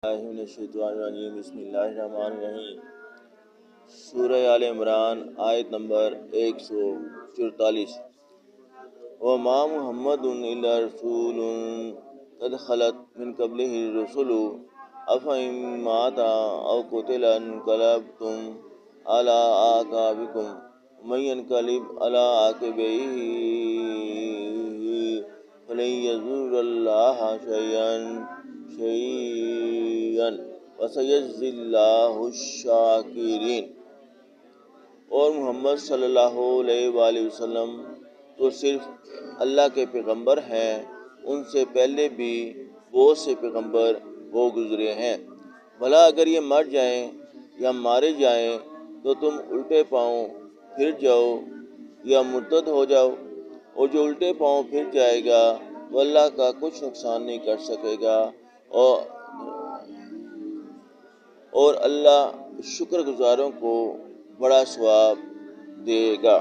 من الشیطان الرجیم بسم اللہ الرحمن الرحیم۔ سورہ آل عمران آیت نمبر 144۔ وما محمد الا رسول قد خلت من قبلہ الرسل افإن مات او قتل انقلبتم على اعقابکم ومن ينقلب على عقبیہ فلن یضر اللہ شیئا وسيجزي اللہ الشاکرین۔ اور محمد صلی اللہ علیہ وآلہ وسلم تو صرف اللہ کے پیغمبر ہیں، ان سے پہلے بھی بہت سے پیغمبر وہ گزرے ہیں۔ بھلا اگر یہ مر جائیں یا مارے جائیں تو تم الٹے پاؤں پھر جاؤ یا مرتد ہو جاؤ، اور جو الٹے پاؤں پھر جائے گا وہ اللہ کا کچھ نقصان نہیں کر سکے گا، اور اللہ شکر گزاروں کو بڑا ثواب دے گا۔